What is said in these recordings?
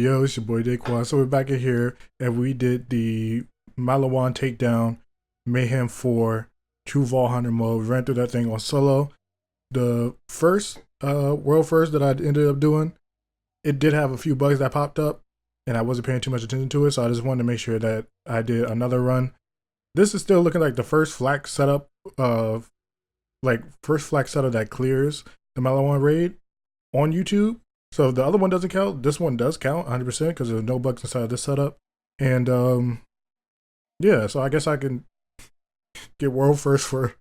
yo, it's your boy Daquan. So we're back in here and we did the Maliwan Takedown Mayhem 4 True Vault Hunter mode. We ran through that thing on solo. The first world first that I ended up doing, it did have a few bugs that popped up and I wasn't paying too much attention to it, so I just wanted to make sure that I did another run. This is still looking like the first Flak setup of first Flak setup that clears the Maliwan raid on YouTube. So if the other one doesn't count, this one does count 100% because there's no bugs inside this setup. And yeah, so I guess I can get world first for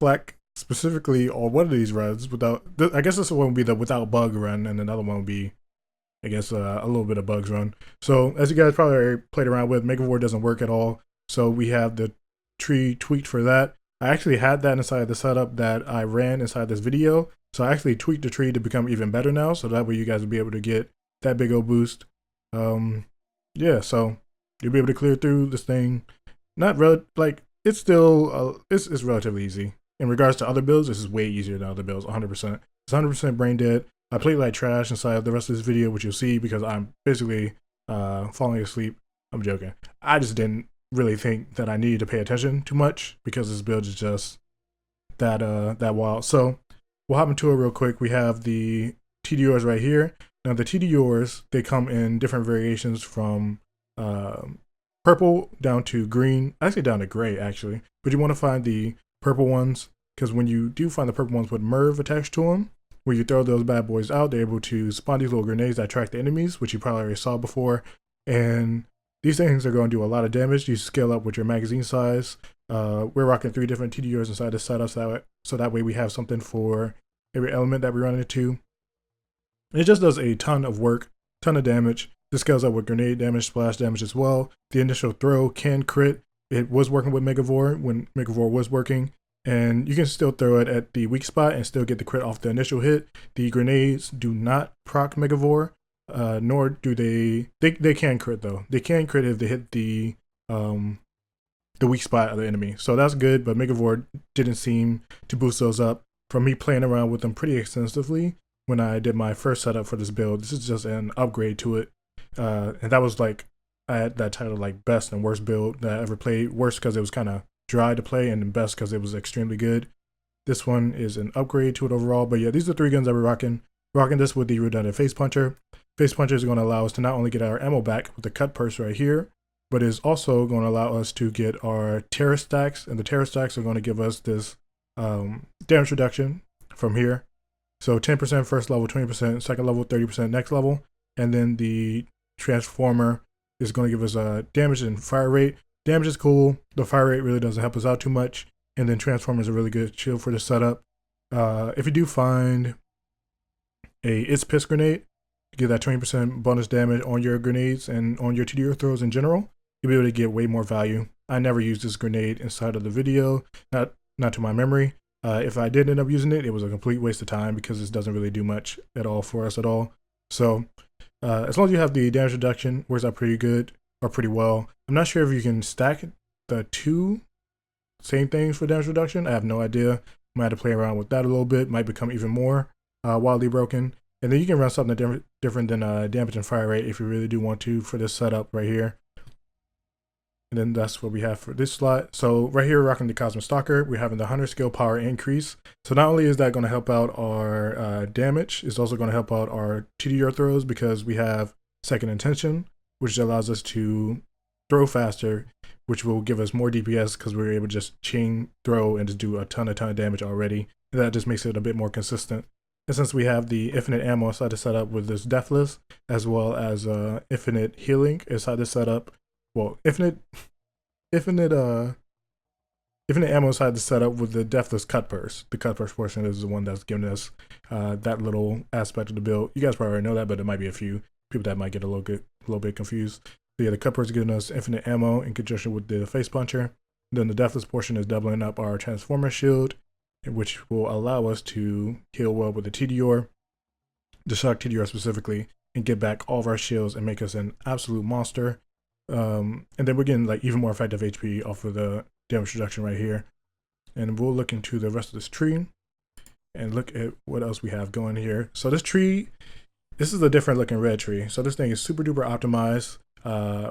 Flak specifically on one of these runs without. I guess this one would be the without bug run, and another one would be, I guess, a little bit of bugs run. So as you guys probably already played around with, Megavore doesn't work at all. So we have the tree tweaked for that. I actually had that inside the setup that I ran inside this video. So I actually tweaked the tree to become even better now, so that way you guys will be able to get that big old boost. Yeah, so you'll be able to clear through this thing. It's still it's relatively easy. In regards to other builds, this is way easier than other builds, 100%. It's 100% brain dead. I played like trash inside the rest of this video, which you'll see because I'm basically falling asleep. I'm joking. I just didn't really think that I needed to pay attention too much because this build is just that wild. So we'll hop into it real quick. We have the TDRs right here. Now the TDRs, they come in different variations from purple down to green, actually down to gray actually. But you want to find the purple ones because when you do find the purple ones with Merv attached to them, when you throw those bad boys out, they're able to spawn these little grenades that attract the enemies, which you probably already saw before. And these things are going to do a lot of damage. You scale up with your magazine size. We're rocking 3 different TDRs inside the setup, so that way we have something for every element that we run into. It just does a ton of work, ton of damage. This scales up with grenade damage, splash damage as well. The initial throw can crit. It was working with Megavore when Megavore was working, and you can still throw it at the weak spot and still get the crit off the initial hit. The grenades do not proc Megavore, nor do they can crit though. They can crit if they hit the weak spot of the enemy. So that's good, but Megavore didn't seem to boost those up. From me playing around with them pretty extensively when I did my first setup for this build, this is just an upgrade to it. And that was like, I had that title like best and worst build that I ever played. Worst because it was kind of dry to play, and best because it was extremely good. This one is an upgrade to it overall. But yeah, these are 3 guns that we're rocking. Rocking this with the redundant face puncher. Face puncher is going to allow us to not only get our ammo back with the cut purse right here, but is also going to allow us to get our terror stacks, and the terror stacks are going to give us this damage reduction from here. So 10% first level, 20% second level, 30% next level, and then the transformer is going to give us a damage and fire rate. Damage is cool. The fire rate really doesn't help us out too much, and then transformer is a really good shield for the setup. If you do find a It's Piss grenade, you get that 20% bonus damage on your grenades and on your TDR throws in general. You'll be able to get way more value. I never used this grenade inside of the video, not to my memory. If I did end up using it, it was a complete waste of time because this doesn't really do much at all for us at all. So as long as you have the damage reduction, works out pretty good or pretty well. I'm not sure if you can stack the 2 same things for damage reduction. I have no idea. Might have to play around with that a little bit. Might become even more wildly broken. And then you can run something different than damage and fire rate if you really do want to for this setup right here. And then that's what we have for this slot. So right here, we're rocking the Cosmic Stalker. We're having the Hunter skill power increase. So not only is that going to help out our damage, it's also going to help out our TDR throws because we have second intention, which allows us to throw faster, which will give us more DPS because we're able to just chain throw and just do a ton of damage already. And that just makes it a bit more consistent. And since we have the infinite ammo inside the setup with this deathless, as well as infinite healing inside the setup, well, infinite ammo inside the setup with the deathless cut purse. The cut purse portion is the one that's giving us that little aspect of the build. You guys probably already know that, but there might be a few people that might get a little bit confused. So yeah, the cut purse is giving us infinite ammo in conjunction with the face puncher. Then the deathless portion is doubling up our transformer shield, which will allow us to heal well with the TDR, the shock TDR specifically, and get back all of our shields and make us an absolute monster. And then we're getting like even more effective HP off of the damage reduction right here. And we'll look into the rest of this tree and look at what else we have going here. So this tree This is a different looking red tree. So this thing is super duper optimized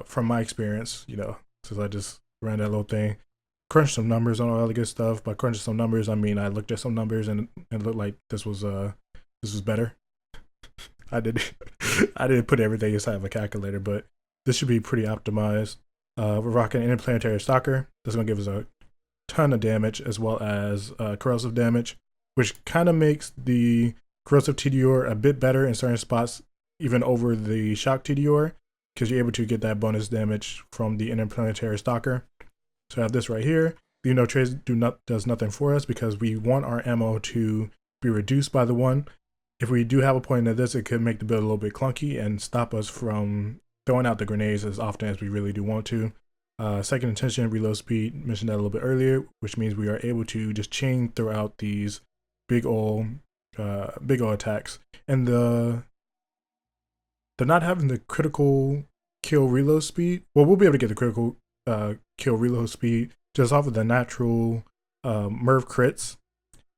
from my experience, you know, since I just ran that little thing. Crunched some numbers on all the good stuff. By crunching some numbers, I mean I looked at some numbers and it looked like this was better. I did I didn't put everything inside of a calculator, but this should be pretty optimized. We're rocking an interplanetary stalker. That's gonna give us a ton of damage as well as corrosive damage, which kind of makes the corrosive TDR a bit better in certain spots, even over the shock TDR, because you're able to get that bonus damage from the interplanetary stalker. So I have this right here. The no trades does nothing for us because we want our ammo to be reduced by the one. If we do have a point of this, it could make the build a little bit clunky and stop us from throwing out the grenades as often as we really do want to. Second intention, reload speed, mentioned that a little bit earlier, which means we are able to just chain throughout these big ol' attacks. And the not having the critical kill reload speed, well, we'll be able to get the critical kill reload speed just off of the natural Merv crits.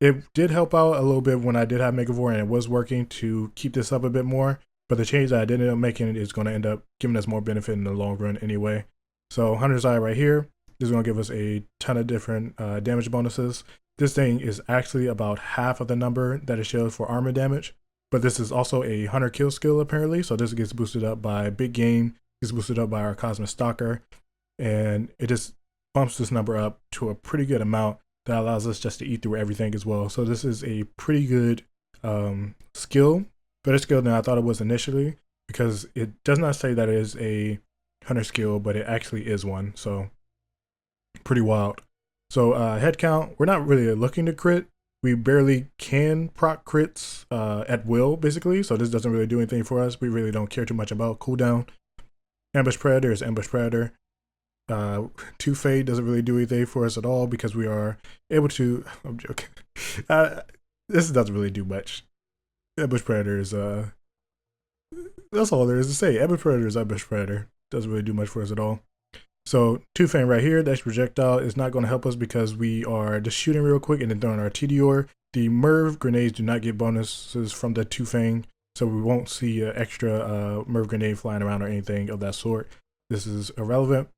It did help out a little bit when I did have Megavore and it was working to keep this up a bit more, but the change that I did end up making is going to end up giving us more benefit in the long run anyway. So Hunter's Eye right here is going to give us a ton of different damage bonuses. This thing is actually about half of the number that it shows for armor damage, but this is also a hunter kill skill apparently, so this gets boosted up by big game, gets boosted up by our Cosmic Stalker, and it just bumps this number up to a pretty good amount that allows us just to eat through everything as well. So this is a pretty good skill, better skill than I thought it was initially, because it does not say that it is a hunter skill, but it actually is one, so pretty wild. So head count, we're not really looking to crit. We barely can proc crits at will, basically, so this doesn't really do anything for us. We really don't care too much about cooldown. Ambush Predator is Ambush Predator. Two Fade doesn't really do anything for us at all because we are able to, I'm joking. This doesn't really do much. Ambush Predator is, that's all there is to say. Ambush Predator is Ambush Predator. Doesn't really do much for us at all. So Two Fang right here, that projectile is not going to help us because we are just shooting real quick and then throwing our TDR. The Merv grenades do not get bonuses from the Two Fang, so we won't see an extra Merv grenade flying around or anything of that sort. This is irrelevant.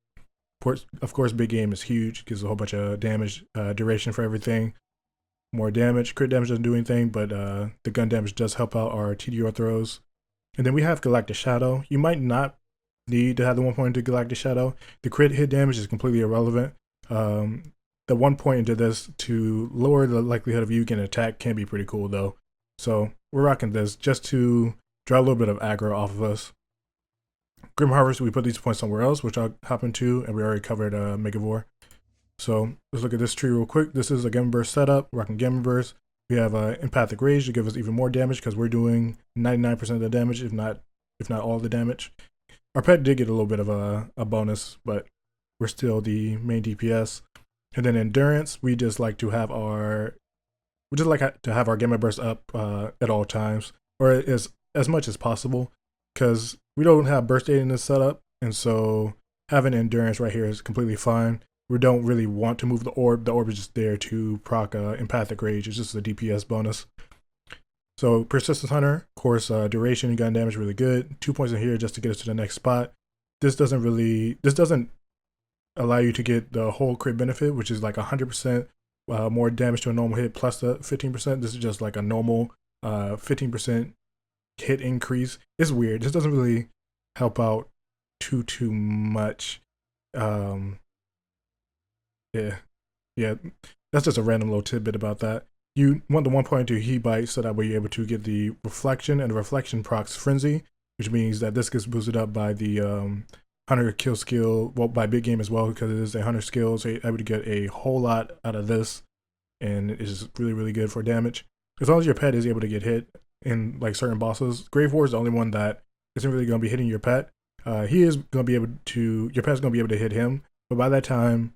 Of course, big game is huge, gives a whole bunch of damage, duration for everything. More damage, crit damage doesn't do anything, but the gun damage does help out our TDR throws. And then we have Galactic Shadow. You might not need to have the 1.2 Galactic Shadow. The crit hit damage is completely irrelevant. The 1 point into this to lower the likelihood of you getting attacked can be pretty cool though. So we're rocking this just to draw a little bit of aggro off of us. Grim Harvest, we put these points somewhere else, which I'll hop into, and we already covered Megavore. So let's look at this tree real quick. This is a Gamma Burst setup, rocking Gamma Burst. We have Empathic Rage to give us even more damage because we're doing 99% of the damage, if not all the damage. Our pet did get a little bit of a bonus, but we're still the main DPS. And then Endurance, we just like to have our Gamma Burst up at all times, or as much as possible, because we don't have burst aid in this setup, and so having Endurance right here is completely fine. We don't really want to move the orb. The orb is just there to proc Empathic Rage. It's just a DPS bonus. So Persistence Hunter, of course, duration and gun damage really good. 2 points in here just to get us to the next spot. This doesn't allow you to get the whole crit benefit, which is like 100% more damage to a normal hit plus the 15%. This is just like a normal 15% hit increase. It's weird. This doesn't really help out too much. Yeah, that's just a random little tidbit about that. You want the 1.2 heat bite so that way you're able to get the reflection, and the reflection procs frenzy, which means that this gets boosted up by the hunter kill skill, well, by big game as well, because it is a hunter skill, so you're able to get a whole lot out of this, and it is really, really good for damage. As long as your pet is able to get hit in like certain bosses. Grave War is the only one that isn't really going to be hitting your pet. He is going to be able to, your pet's going to be able to hit him, but by that time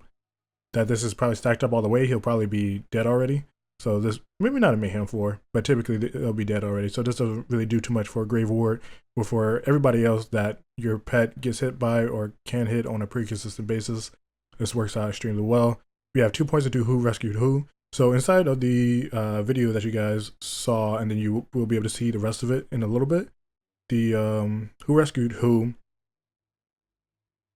that this is probably stacked up all the way, he'll probably be dead already. So this, maybe not a Mayhem 4, but typically they'll be dead already. So this doesn't really do too much for Grave Ward, or for everybody else that your pet gets hit by or can hit on a pretty consistent basis. This works out extremely well. We have 2 points into who rescued who. So inside of the video that you guys saw, and then you will be able to see the rest of it in a little bit, the who rescued who,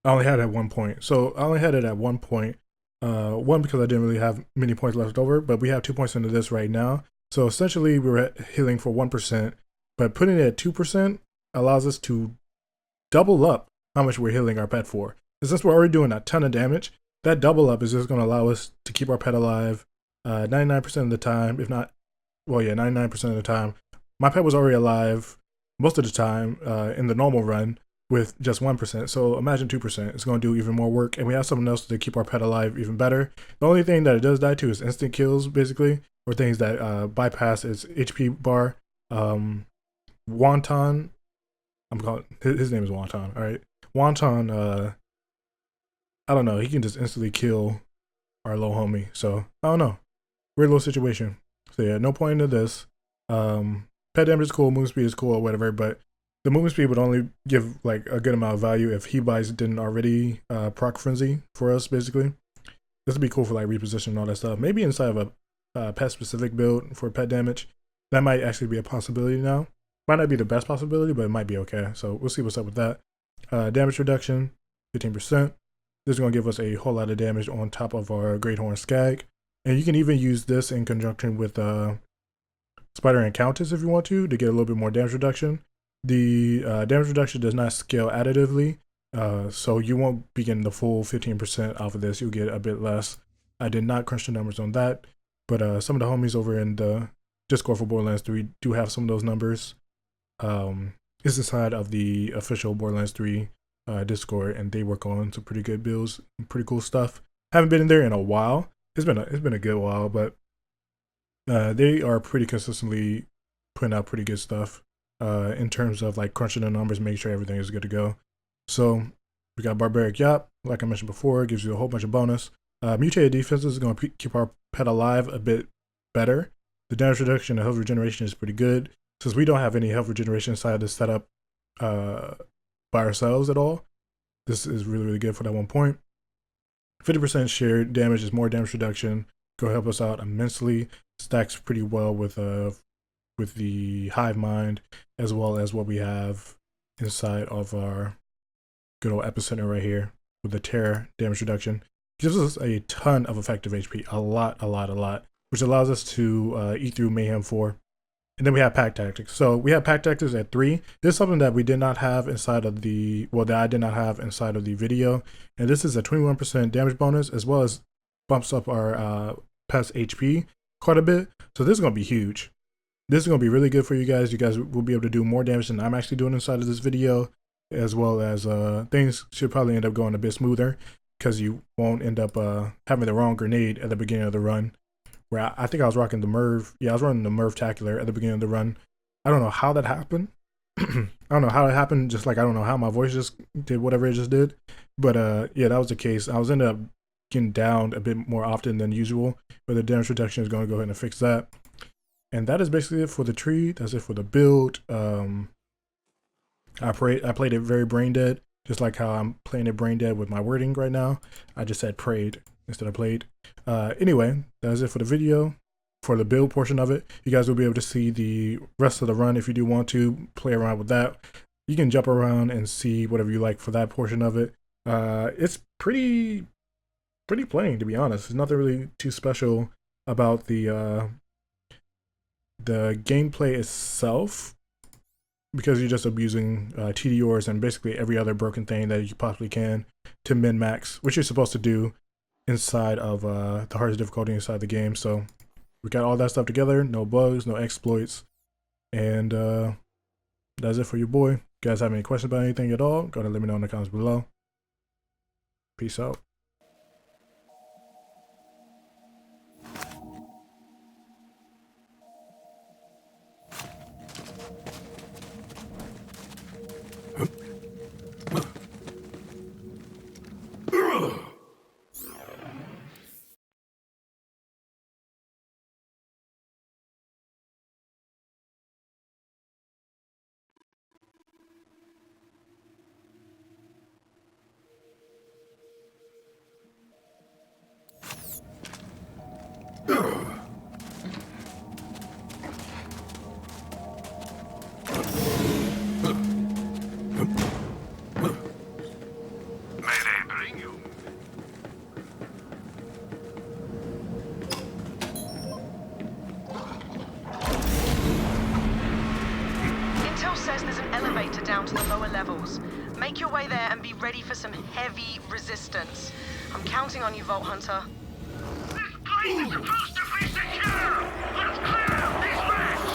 I only had it at 1 point. So I only had it at 1 point. One, because I didn't really have many points left over, but we have 2 points into this right now. So essentially we were healing for 1%, but putting it at 2% allows us to double up how much we're healing our pet for. And since we're already doing a ton of damage, that double up is just going to allow us to keep our pet alive 99% of the time, if not, well, yeah, 99% of the time. My pet was already alive most of the time in the normal run with just 1%. So imagine 2%. It's going to do even more work, and we have something else to keep our pet alive even better. The only thing that it does die to is instant kills, basically, or things that bypass its HP bar. Wonton, I'm calling his name is Wonton. All right, Wonton. I don't know. He can just instantly kill our low homie. So I don't know. Weird little situation. So yeah, no point into this. Pet damage is cool, movement speed is cool, or whatever, but the movement speed would only give like a good amount of value if he buys didn't already proc frenzy for us, basically. This would be cool for like reposition and all that stuff. Maybe inside of a pet specific build for pet damage. That might actually be a possibility now. Might not be the best possibility, but it might be okay. So we'll see what's up with that. Damage reduction, 15%. This is going to give us a whole lot of damage on top of our Great Horn Skag. And you can even use this in conjunction with Spider and Countess if you want to get a little bit more damage reduction. The damage reduction does not scale additively, so you won't be getting the full 15% off of this. You'll get a bit less. I did not crunch the numbers on that, but some of the homies over in the Discord for Borderlands 3 do have some of those numbers. It's inside of the official Borderlands 3 Discord, and they work on some pretty good builds and pretty cool stuff. Haven't been in there in a while. It's been a good while, but they are pretty consistently putting out pretty good stuff in terms of like crunching the numbers, making sure everything is good to go. So we got Barbaric Yap, like I mentioned before, it gives you a whole bunch of bonus. Mutated defenses is going to keep our pet alive a bit better. The damage reduction and health regeneration is pretty good. Since we don't have any health regeneration inside of this setup by ourselves at all, this is really, really good for that 1 point. 50% shared damage is more damage reduction. Go help us out immensely. Stacks pretty well with the Hive Mind, as well as what we have inside of our good old epicenter right here with the Terror damage reduction. Gives us a ton of effective HP, a lot, which allows us to eat through Mayhem 4. And then we have Pack Tactics. So we have Pack Tactics at 3. This is something that we did not have inside of the, well, that I did not have inside of the video. And this is a 21% damage bonus, as well as bumps up our pet's HP quite a bit. So this is going to be huge. This is going to be really good for you guys. You guys will be able to do more damage than I'm actually doing inside of this video, as well as things should probably end up going a bit smoother because you won't end up having the wrong grenade at the beginning of the run. Where I think I was rocking the Merv. Yeah, I was running the Merv-tacular at the beginning of the run. I don't know how that happened. I don't know how it happened, just like I don't know how my voice just did whatever it just did. But yeah, that was the case. I was ended up getting downed a bit more often than usual, but the damage reduction is going to go ahead and fix that. And that is basically it for the tree. That's it for the build. I played it very brain dead, just like how I'm playing it brain dead with my wording right now. I just said prayed instead of played. Anyway, that is it for the video. For the build portion of it, you guys will be able to see the rest of the run if you do want to play around with that. You can jump around and see whatever you like for that portion of it. It's pretty plain, to be honest. There's nothing really too special about the gameplay itself, because you're just abusing TDRs and basically every other broken thing that you possibly can to min-max, which you're supposed to do inside of the hardest difficulty inside the game. So we got all that stuff together, no bugs, no exploits, and that's it for your boy. If you guys have any questions about anything at all, go ahead and let me know in the comments below. Peace out. down to the lower levels. Make your way there and be ready for some heavy resistance. I'm counting on you, Vault Hunter. This place is supposed to be secure! Let's clear out these rats!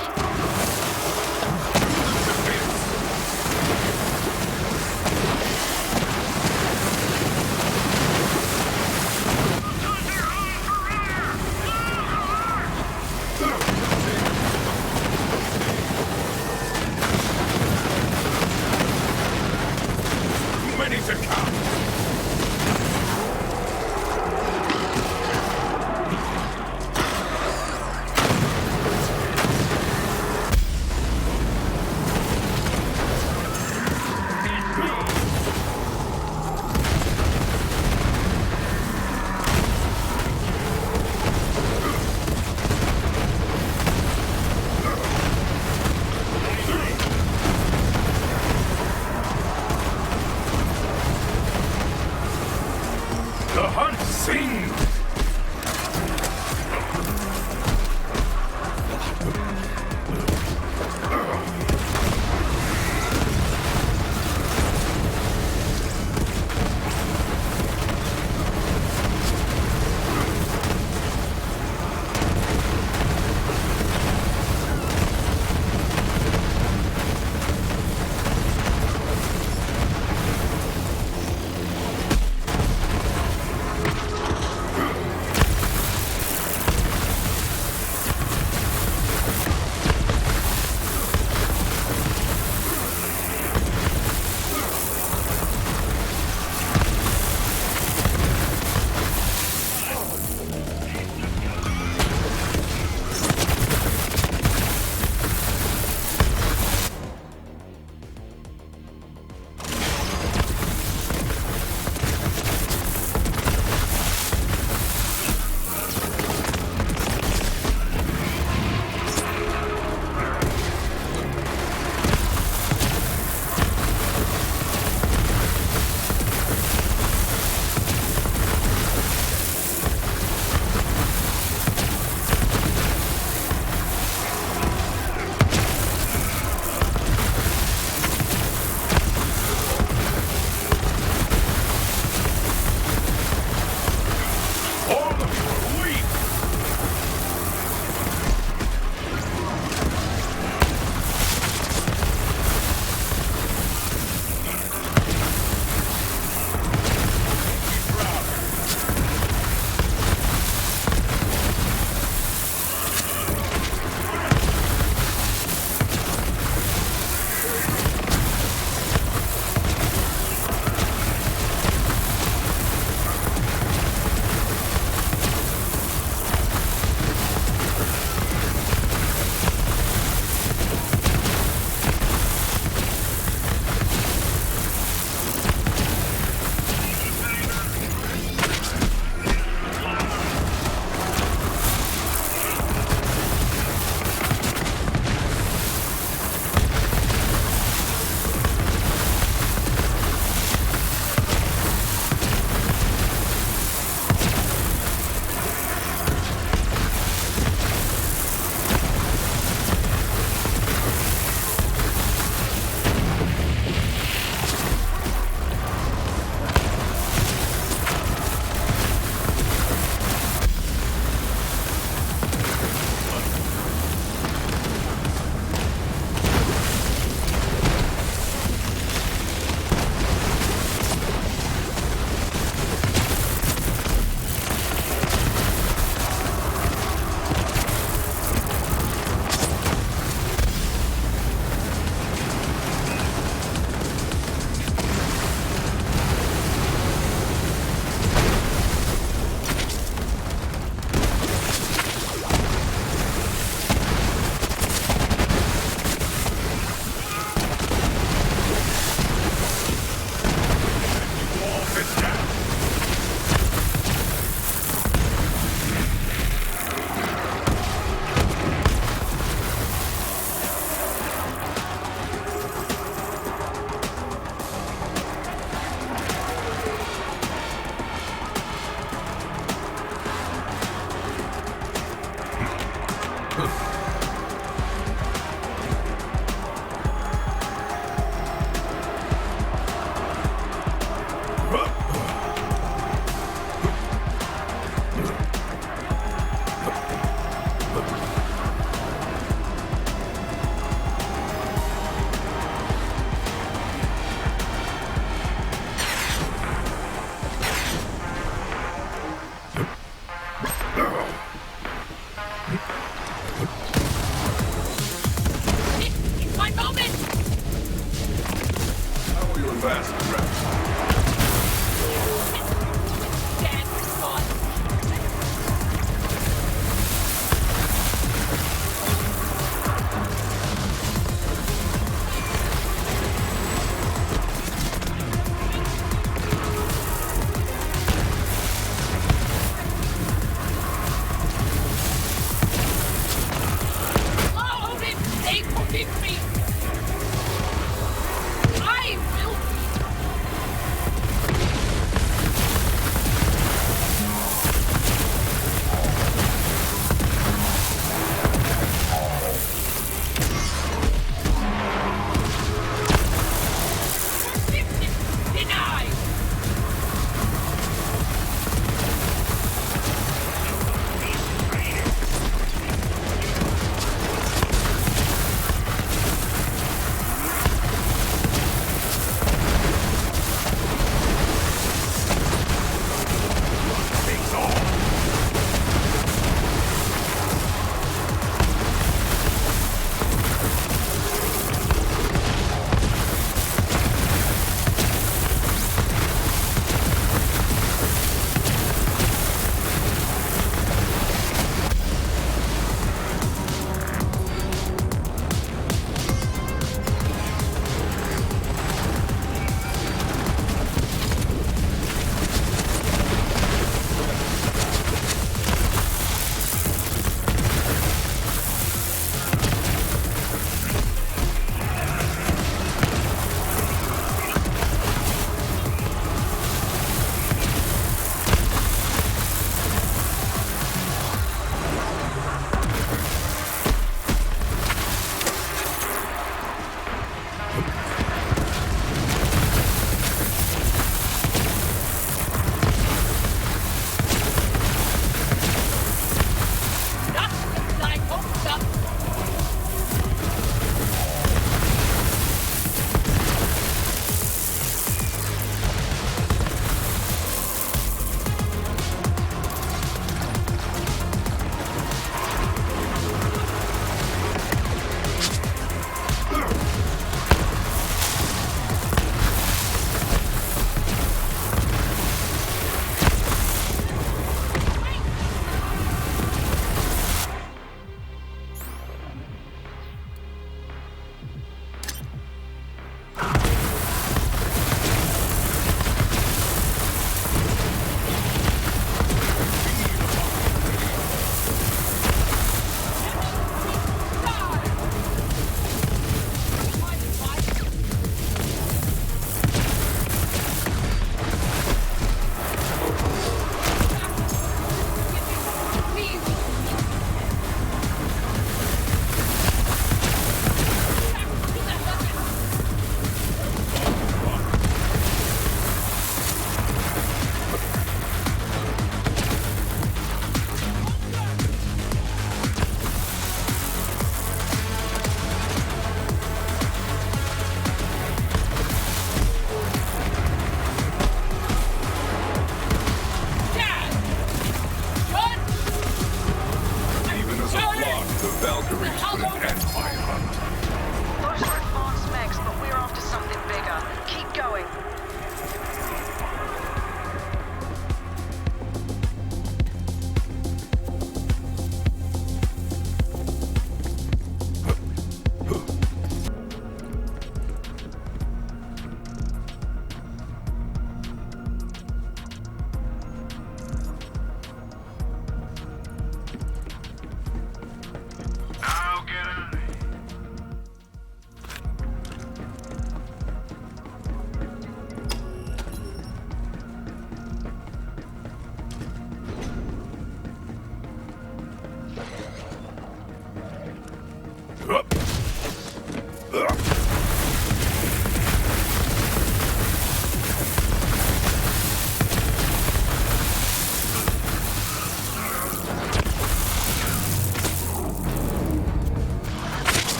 Thunder on for rear! Move alert! Many to come! The hunt sings!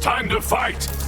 time to fight!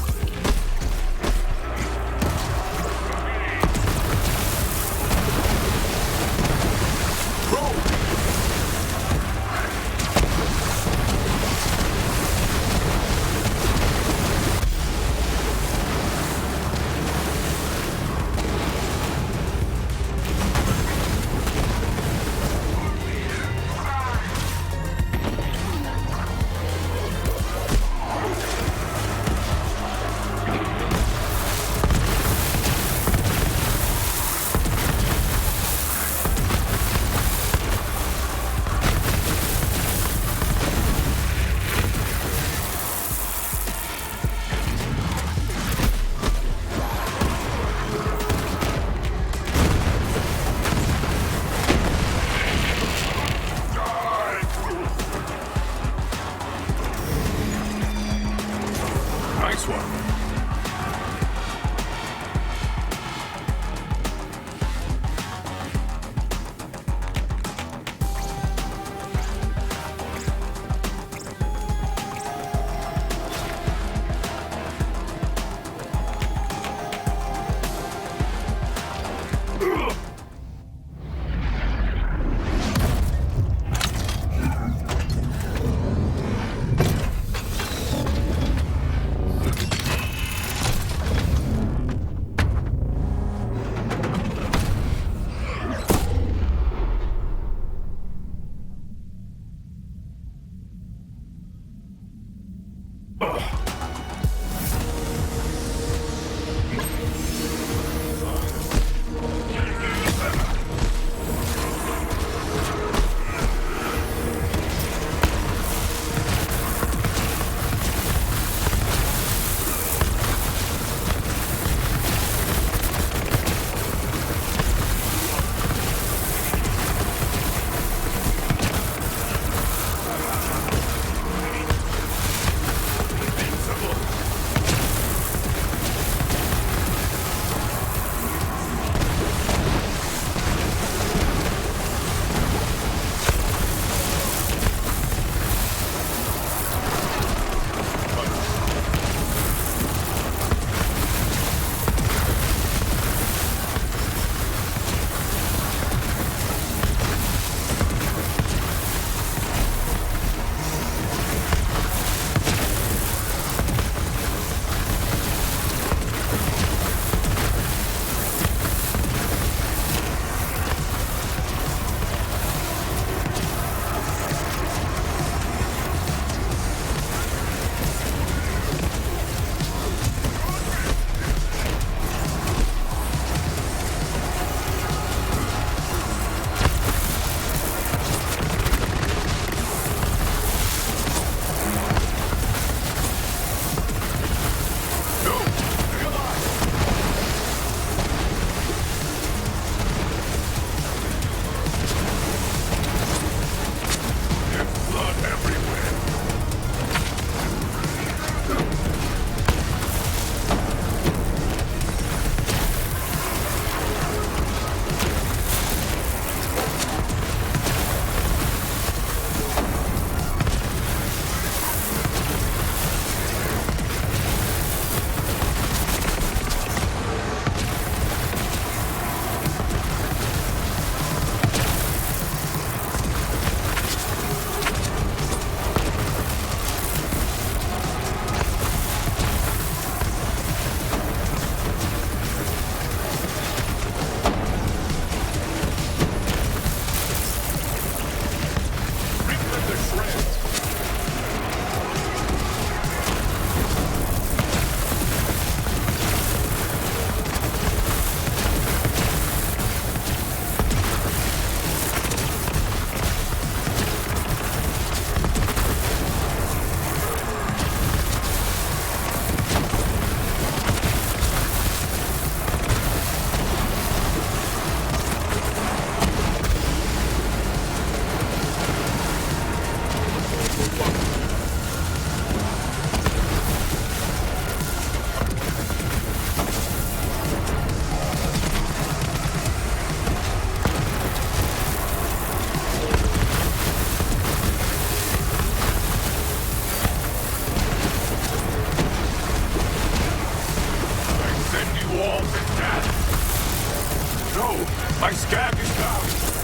My scab is down.